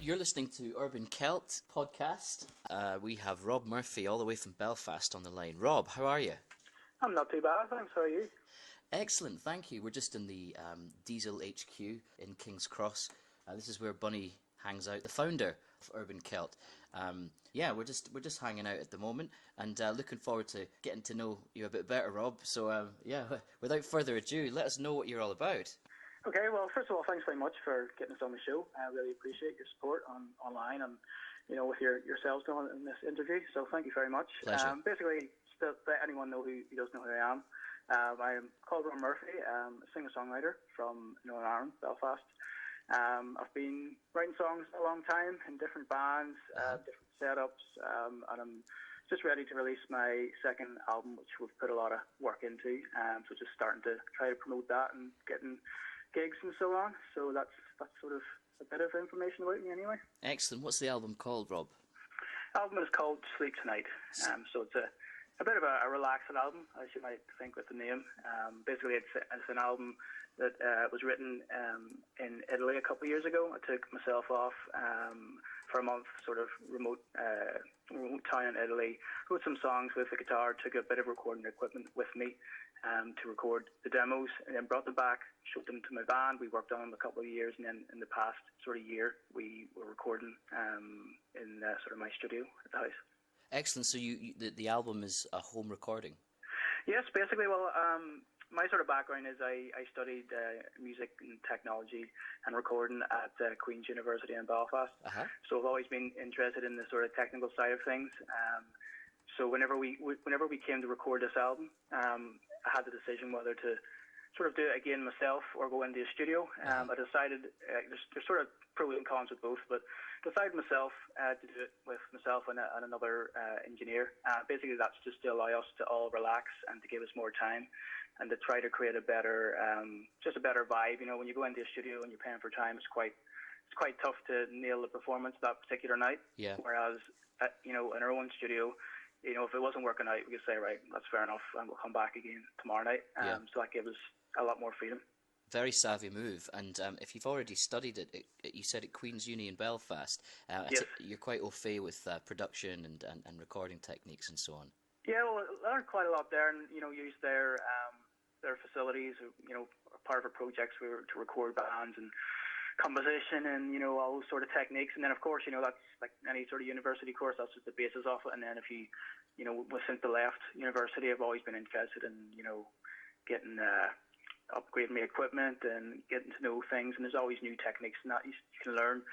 You're listening to Urban Celt podcast. We have Robb Murphy all the way from Belfast on the line. Robb, how are you? I'm not too bad, thanks. How are you? Excellent, thank you. We're just in the Diesel HQ in King's Cross. This is where Bunny hangs out, the founder of Urban Celt. We're just hanging out at the moment and looking forward to getting to know you a bit better, Robb. So without further ado, let us know what you're all about. Okay, well, first of all, thanks very much for getting us on the show. I really appreciate your support online and, with yourselves going in this interview. So thank you very much. Pleasure. Basically, to let anyone know who doesn't know who I am, I am called Robb Murphy, a singer-songwriter from Northern Ireland, Belfast. I've been writing songs a long time in different bands, different setups, and I'm just ready to release my second album, which we've put a lot of work into. So just starting to try to promote that and getting gigs and so on. So that's sort of a bit of information about me anyway. Excellent. What's the album called, Robb? The album is called Sleep Tonight. So it's a bit of a relaxed album, as you might think with the name. Basically, it's an album that was written in Italy a couple of years ago. I took myself off for a month, sort of remote town in Italy, wrote some songs with the guitar, took a bit of recording equipment with me to record the demos, and then brought them back, showed them to my band. We worked on them a couple of years, and then in the past sort of year, we were recording in sort of my studio at the house. Excellent. So the album is a home recording? Yes, basically. Well, my sort of background is I studied music and technology and recording at Queen's University in Belfast. Uh-huh. So I've always been interested in the sort of technical side of things. So whenever we came to record this album, I had the decision whether to sort of do it again myself or go into a studio. I decided there's sort of pros and cons with both, but decided myself to do it with myself and another engineer. Basically, that's just to allow us to all relax and to give us more time and to try to create a better vibe. When you go into a studio and you're paying for time, it's quite tough to nail the performance that particular night. Yeah. Whereas, in our own studio, if it wasn't working out, we could say, right, that's fair enough, and we'll come back again tomorrow night. So that gave us a lot more freedom. Very savvy move. And if you've already studied it, you said at Queen's Uni in Belfast, Yes. You're quite au fait with production and recording techniques and so on. Yeah, well, I learned quite a lot there, and used their facilities. Part of our projects we were to record bands and composition and all those sort of techniques. And then of course that's like any sort of university course. That's just the basis of it. And then if you since the left university, I've always been interested in getting upgrading my equipment and getting to know things. And there's always new techniques and that you can learn.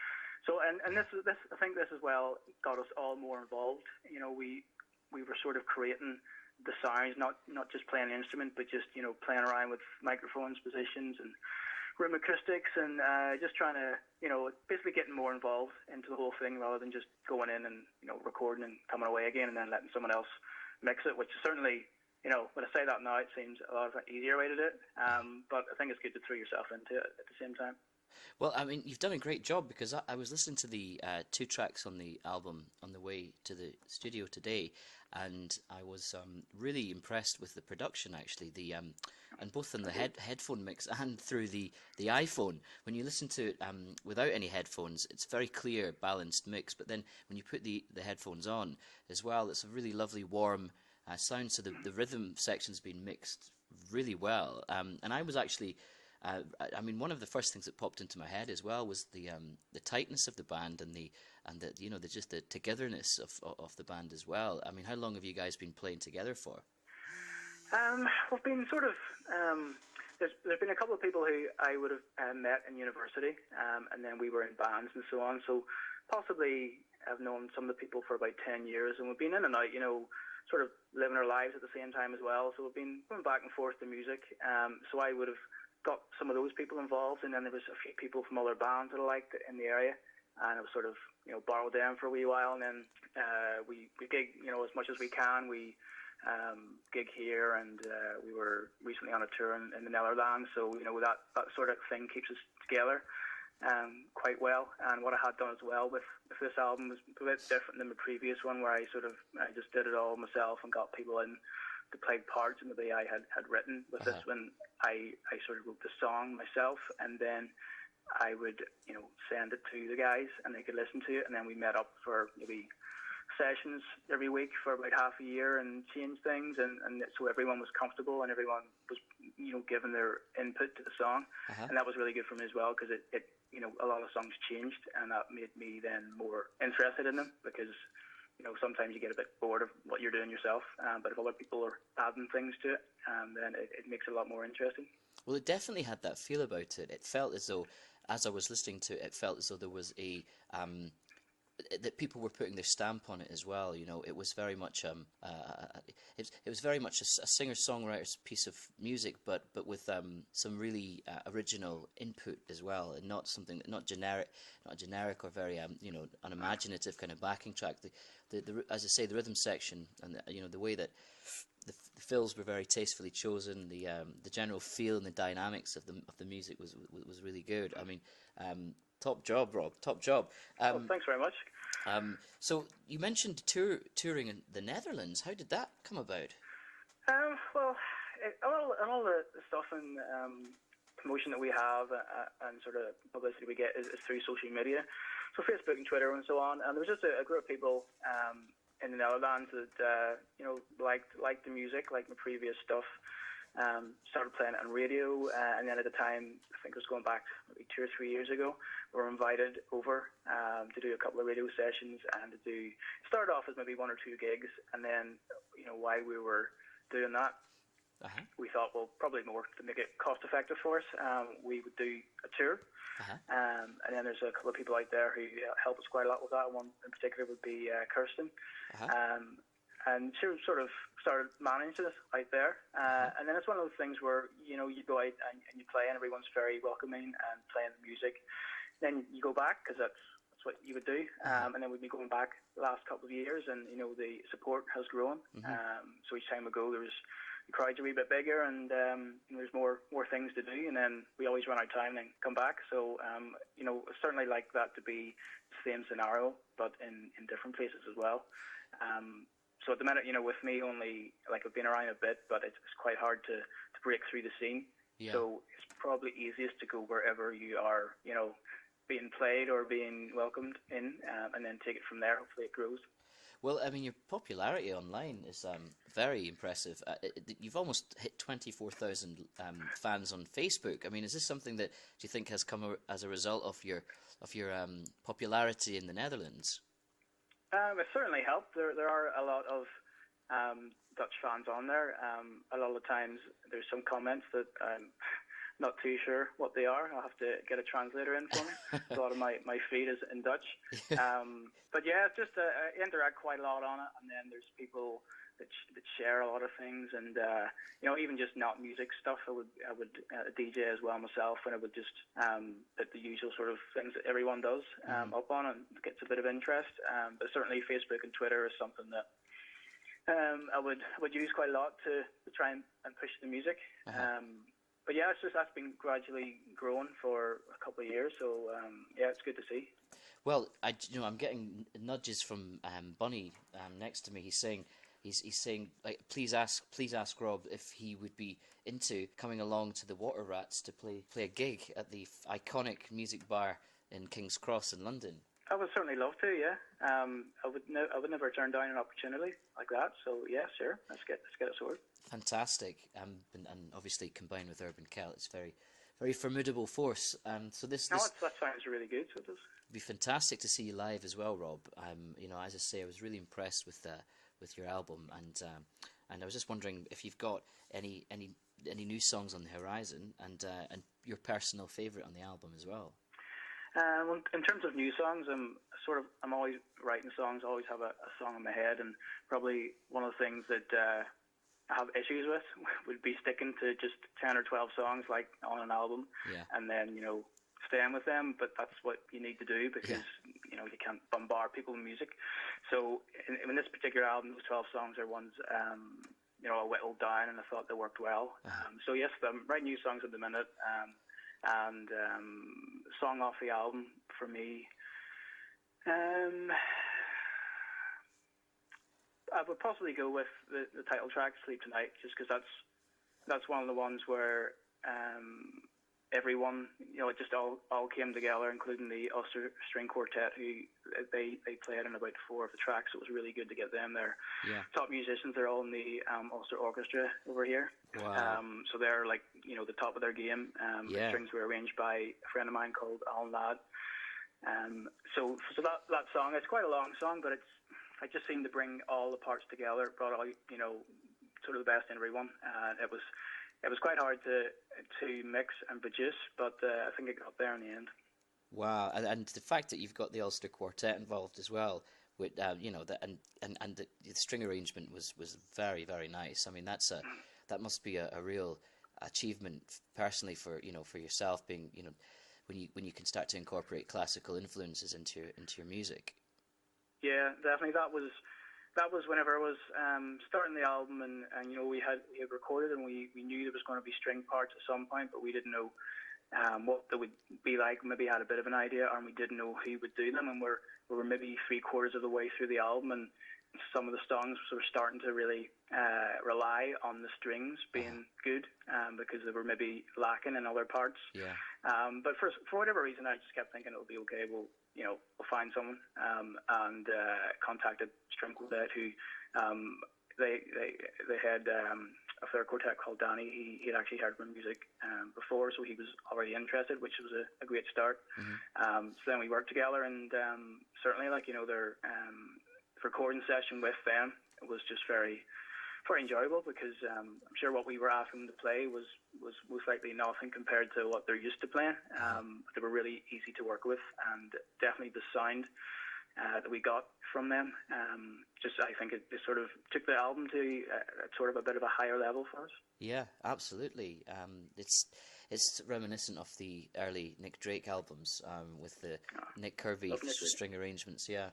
So and this I think this as well got us all more involved. We were sort of creating the sounds, not just playing an instrument, but just playing around with microphones, positions, and room acoustics, and just trying to basically getting more involved into the whole thing rather than just going in and recording and coming away again and then letting someone else mix it. Which is certainly when I say that now, it seems a lot of an easier way to do it. But I think it's good to throw yourself into it at the same time. Well, I mean, you've done a great job, because I was listening to the 2 tracks on the album on the way to the studio today, and I was really impressed with the production, actually, and both in the headphone mix and through the iPhone. When you listen to it without any headphones, it's very clear, balanced mix, but then when you put the headphones on as well, it's a really lovely, warm sound, so the rhythm section's been mixed really well. And I was actually... one of the first things that popped into my head as well was the tightness of the band and the just the togetherness of the band as well. I mean, how long have you guys been playing together for? We've been sort of there's been a couple of people who I would have met in university, and then we were in bands and so on. So possibly I've known some of the people for about 10 years, and we've been in and out, sort of living our lives at the same time as well. So we've been going back and forth to music. So I would have got some of those people involved, and then there was a few people from other bands that I liked in the area, and I was sort of borrowed them for a wee while, and then we gig as much as we can. We gig here, and we were recently on a tour in the Netherlands, so that sort of thing keeps us together quite well. And what I had done as well with this album was a bit different than the previous one, where I just did it all myself and got people in to play parts in the way I had written. With this one, I sort of wrote the song myself, and then I would, send it to the guys and they could listen to it, and then we met up for maybe sessions every week for about half a year and changed things, and so everyone was comfortable and everyone was, giving their input to the song, and that was really good for me as well, because it a lot of songs changed, and that made me then more interested in them, because sometimes you get a bit bored of what you're doing yourself, but if other people are adding things to it, then it makes it a lot more interesting. Well, it definitely had that feel about it. It felt as though, as I was listening to it, it felt as though there was that people were putting their stamp on it as well. It was very much it was very much a singer-songwriter's piece of music, but with some really original input as well, and not something not generic or very unimaginative kind of backing track. The as I say, the rhythm section and the way that the fills were very tastefully chosen. The general feel and the dynamics of the music was really good. I mean, top job, Rob. Top job. Well, thanks very much. So you mentioned touring in the Netherlands. How did that come about? Well, all the stuff and promotion that we have and sort of publicity we get is through social media, so Facebook and Twitter and so on. And there was just a group of people in the Netherlands that liked the music, liked my previous stuff. Started playing it on radio, and then at the time, I think it was going back maybe 2 or 3 years ago, we were invited over to do a couple of radio sessions and to start off as maybe 1 or 2 gigs, and then while we were doing that, we thought, well, probably more to make it cost effective for us, we would do a tour, and then there's a couple of people out there who help us quite a lot with that. One in particular would be Kirsten. And she sort of started managing it out there. And then it's one of those things where, you go out and you play and everyone's very welcoming and playing the music. Then you go back, because that's what you would do. And then we've been going back the last couple of years, and, the support has grown. So each time we go, the crowds are a wee bit bigger, and there's more things to do. And then we always run out of time and come back. So, certainly like that to be the same scenario, but in different places as well. So at the minute, with me only, I've been around a bit, but it's quite hard to break through the scene. Yeah. So it's probably easiest to go wherever you are, being played or being welcomed in, and then take it from there. Hopefully it grows. Well, I mean, your popularity online is very impressive. You've almost hit 24,000 fans on Facebook. I mean, is this something that do you think has come as a result of your popularity in the Netherlands? It certainly helped. There are a lot of Dutch fans on there. A lot of the times there's some comments that I'm not too sure what they are. I'll have to get a translator in for me. A lot of my feed is in Dutch. But yeah, it's just I interact quite a lot on it. And then there's people that share a lot of things, and even just not music stuff. I would DJ as well myself, and I would just put the usual sort of things that everyone does up on, and it gets a bit of interest. But certainly Facebook and Twitter is something that I would use quite a lot to try and push the music. But yeah, that's been gradually growing for a couple of years. So yeah, it's good to see. Well, I'm getting nudges from Bunny next to me. He's saying, like, please ask Rob if he would be into coming along to the Water Rats to play a gig at the iconic music bar in King's Cross in London. I would certainly love to. Yeah, I would never turn down an opportunity like that. So yeah, sure, let's get it sorted. Fantastic, and obviously combined with UrbanKelt, it's very, very formidable force. So that sounds really good. So it does. It'd be fantastic to see you live as well, Rob. As I say, I was really impressed with your album, and I was just wondering if you've got any new songs on the horizon, and your personal favourite on the album as well. Well, in terms of new songs, I'm always writing songs. I always have a song in my head, and probably one of the things that I have issues with would be sticking to just 10 or 12 songs like on an album, and then staying with them. But that's what you need to do, because you can't bombard people with music. So in this particular album, those 12 songs are ones I whittled down, and I thought they worked well. So yes, I'm writing new songs at the minute, and song off the album for me, I would possibly go with the title track, Sleep Tonight, just because that's one of the ones where everyone, it just all came together, including the Ulster String Quartet, who they played in about 4 of the tracks. So it was really good to get them there. Yeah. Top musicians. They're all in the Ulster Orchestra over here. Wow. So they're like, the top of their game. The strings were arranged by a friend of mine called Alan Ladd. So that song, it's quite a long song, but I just seemed to bring all the parts together, brought all, sort of the best in everyone. It was quite hard to mix and produce, but I think it got there in the end. Wow, and the fact that you've got the Ulster Quartet involved as well, with and the string arrangement was very, very nice. I mean, that must be a real achievement personally for yourself, being when you can start to incorporate classical influences into your music. Yeah, definitely. That was whenever I was starting the album, and we had recorded, and we knew there was going to be string parts at some point, but we didn't know what they would be like. Maybe had a bit of an idea, and we didn't know who would do them. And we were maybe 3/4 of the way through the album, and some of the songs were starting to really rely on the strings being good, because they were maybe lacking in other parts. Yeah. But for whatever reason, I just kept thinking it'll be okay. We'll find someone, and contacted String Quartet, who they had a third quartet called Danny. He'd actually heard my music before, so he was already interested, which was a great start. Mm-hmm. So then we worked together, and certainly, their recording session with them was just very, very enjoyable, because I'm sure what we were asking them to play was most likely nothing compared to what they're used to playing. They were really easy to work with, and definitely the sound that we got from them, I think it sort of took the album to sort of a bit of a higher level for us. Yeah, absolutely. It's reminiscent of the early Nick Drake albums, with the Nick Kirby string arrangements. Yeah.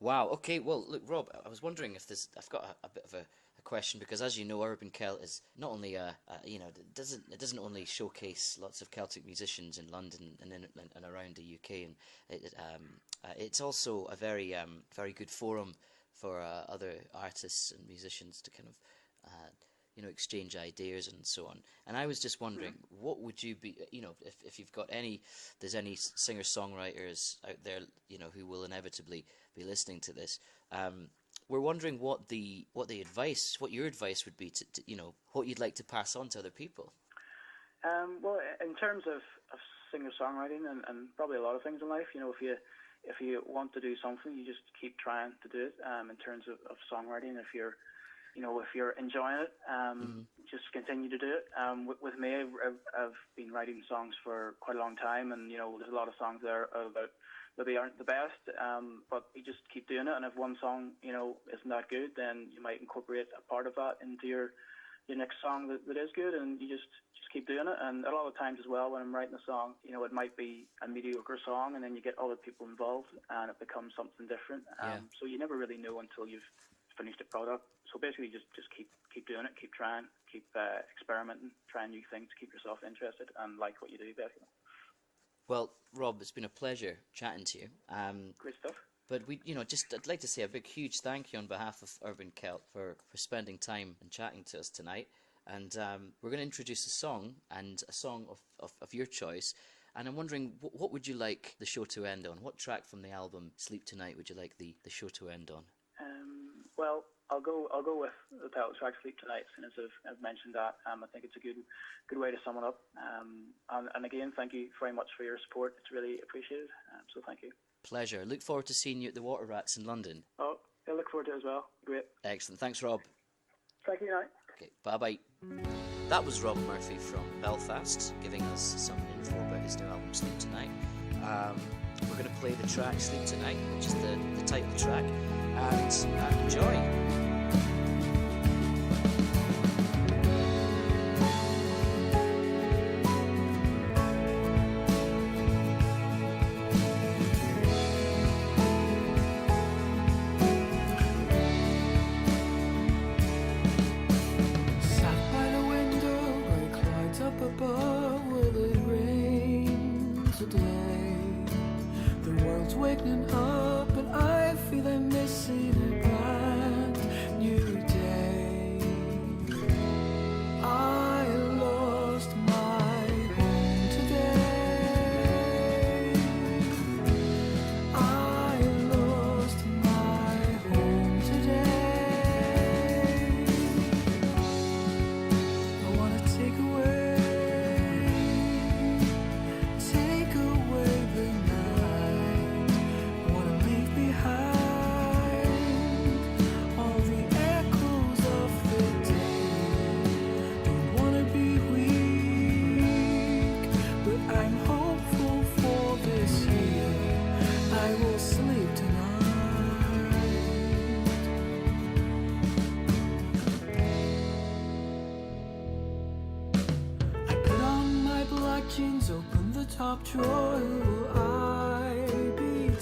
Wow. Okay. Well, look, Rob, I was wondering if I've got a bit of a question, because as you know, UrbanKelt is not only it doesn't only showcase lots of Celtic musicians in London and around the UK, and it's also a very very good forum for other artists and musicians to kind of exchange ideas and so on. And I was just wondering, what would you be, if you've got there's any singer-songwriters out there, who will inevitably be listening to this. We're wondering what your advice would be to what you'd like to pass on to other people. Well, in terms of singer-songwriting and probably a lot of things in life, if you want to do something, you just keep trying to do it. In terms of songwriting, if you're enjoying it, just continue to do it. With me, I've been writing songs for quite a long time, and there's a lot of songs there that maybe aren't the best, but you just keep doing it. And if one song isn't that good, then you might incorporate a part of that into your next song that is good, and you just keep doing it. And a lot of times as well, when I'm writing a song, it might be a mediocre song, and then you get other people involved, and it becomes something different. So you never really know until you've finished the product. So basically, just keep doing it, keep trying, keep experimenting, trying new things, keep yourself interested and like what you do, basically. Well, Rob, it's been a pleasure chatting to you. Great stuff. But I'd like to say a big, huge thank you on behalf of UrbanKelt for spending time and chatting to us tonight. And we're going to introduce a song of your choice. And I'm wondering, what would you like the show to end on? What track from the album Sleep Tonight would you like the show to end on? Well, I'll go with the title track Sleep Tonight, since I've mentioned that. I think it's a good way to sum it up. And again, thank you very much for your support. It's really appreciated. So thank you. Pleasure. Look forward to seeing you at the Water Rats in London. Oh, I look forward to it as well. Great. Excellent. Thanks, Rob. Thank you, night. Okay, bye-bye. That was Robb Murphy from Belfast, giving us some info about his new album, Sleep Tonight. We're going to play the track Sleep Tonight, which is the title track, and enjoy. Waking up and I feel I'm missing a brand new day. I lost my home.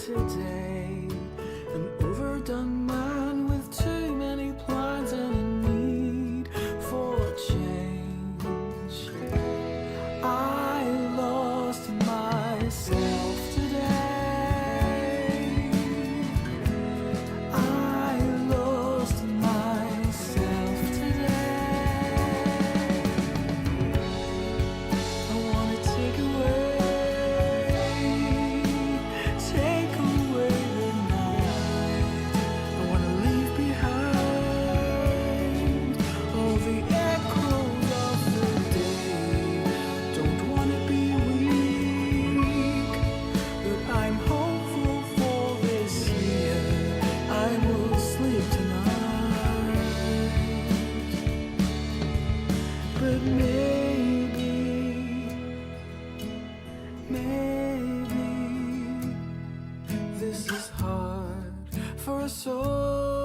today. An overdone man with too many plans and a need for change. I lost myself today. I lost myself today. I wanna take away the night. I wanna leave behind all the echoes of the day. Don't wanna be weak, but I'm hopeful for this year. I will sleep tonight, but maybe this is hard for us all.